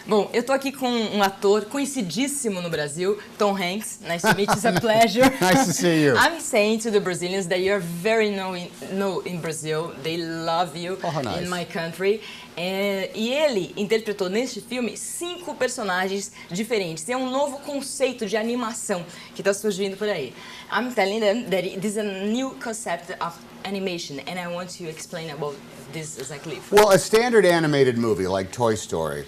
Bom, eu tô aqui com um ator conhecidíssimo no Brasil, Tom Hanks. Nice to meet you. It's a pleasure. Nice to see you. I'm saying to the Brazilians that you're very known in Brazil. They love you in my country. E ele interpretou neste filme 5 personagens diferentes. É um novo conceito de animação que está surgindo por aí. I'm telling them that this is a new concept of animation, and I want to explain about this exactly. Well, a standard animated movie like Toy Story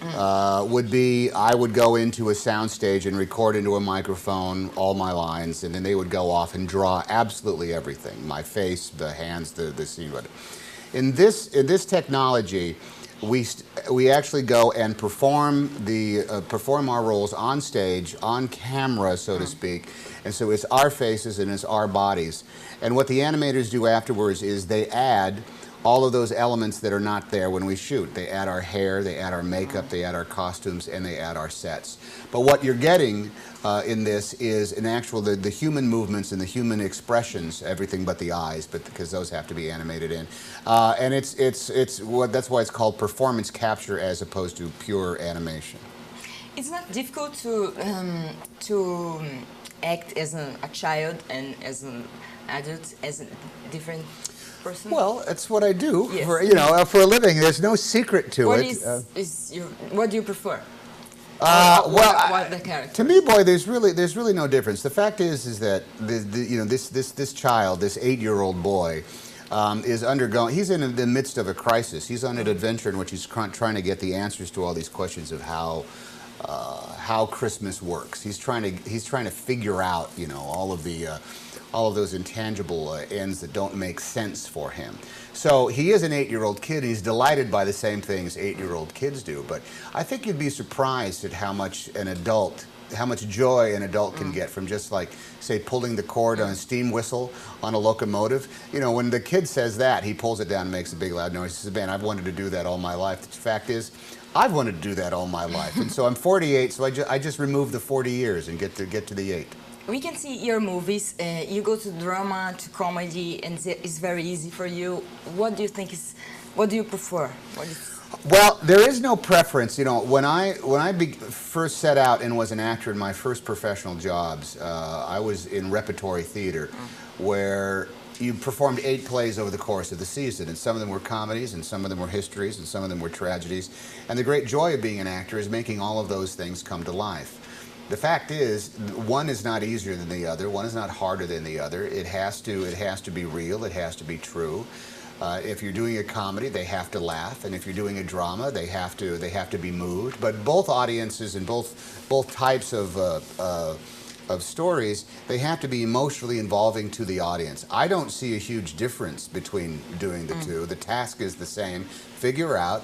would be, I would go into a soundstage and record into a microphone all my lines, and then they would go off and draw absolutely everything, my face, the hands, the scene. In this technology, we actually go and perform our roles on stage, on camera, so to speak. And so it's our faces and it's our bodies. And what the animators do afterwards is they add all of those elements that are not there when we shoot. They add our hair, they add our makeup, they add our costumes, and they add our sets. But what you're getting in this is an actual, the human movements and the human expressions, everything but the eyes, because those have to be animated in. And that's why it's called performance capture as opposed to pure animation. It's not difficult to act as a child and as an adult, as a different person? Well, that's what I do yes. for a living. There's no secret to it. What do you prefer? Well, the character? To me, boy, there's really no difference. The fact is that this child, this 8-year-old boy, is undergoing. He's in the midst of a crisis. He's on an adventure in which he's trying to get the answers to all these questions of how Christmas works. He's trying to figure out, all of those intangible ends that don't make sense for him. So he is an 8-year-old kid, and he's delighted by the same things 8-year-old kids do. But I think you'd be surprised at how much joy an adult can get from just like, say, pulling the cord on a steam whistle on a locomotive. When the kid says that, he pulls it down and makes a big loud noise. He says, man, I've wanted to do that all my life. The fact is, I've wanted to do that all my life. And so I'm 48, so I just removed the 40 years and get to the 8. We can see your movies. You go to drama, to comedy, and it's very easy for you. What do you think what do you prefer? Well, there is no preference. When I first set out and was an actor in my first professional jobs, I was in repertory theater, where you performed 8 plays over the course of the season, and some of them were comedies, and some of them were histories, and some of them were tragedies. And the great joy of being an actor is making all of those things come to life. The fact is, one is not easier than the other. One is not harder than the other. It has to be real. It has to be true. If you're doing a comedy, they have to laugh, and if you're doing a drama, they have to be moved. But both audiences and both types of stories, they have to be emotionally involving to the audience. I don't see a huge difference between doing the two. The task is the same. Figure out,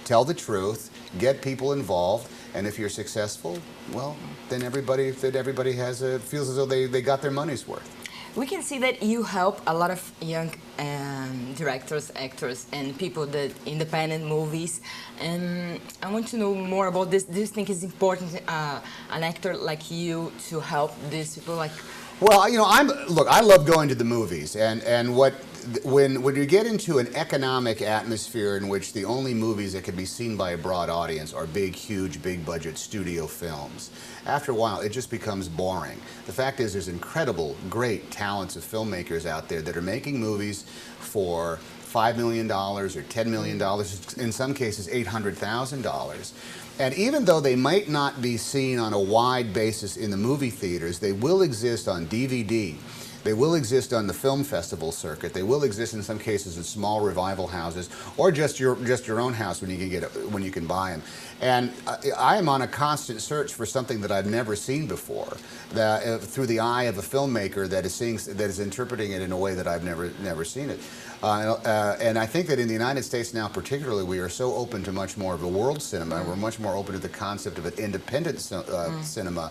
tell the truth, get people involved, and if you're successful, well, then everybody feels as though they got their money's worth. We can see that you help a lot of young directors, actors, and people that independent movies. And I want to know more about this. Do you think it's important an actor like you to help these people? Well, I love going to the movies, and when you get into an economic atmosphere in which the only movies that can be seen by a broad audience are big, huge, big budget studio films, after a while it just becomes boring. The fact is, there's incredible, great talents of filmmakers out there that are making movies for $5 million or $10 million, in some cases $800,000. And even though they might not be seen on a wide basis in the movie theaters, they will exist on DVD. They will exist on the film festival circuit. They will exist in some cases in small revival houses, or just your own house when you can buy them. And I am on a constant search for something that I've never seen before, through the eye of a filmmaker that is interpreting it in a way that I've never seen it. And I think that in the United States now, particularly, we are so open to much more of a world cinema. We're much more open to the concept of an independent cinema.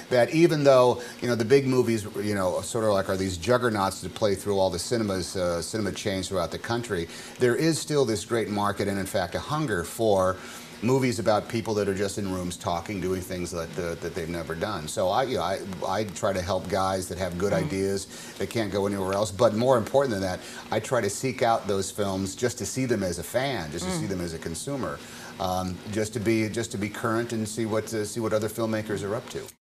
That even though the big movies sort of are these juggernauts that play through all the cinema chains throughout the country, there is still this great market and in fact a hunger for movies about people that are just in rooms talking, doing things that they've never done. So I try to help guys that have good ideas that can't go anywhere else. But more important than that, I try to seek out those films just to see them as a fan, just to see them as a consumer. just to be current and see what other filmmakers are up to.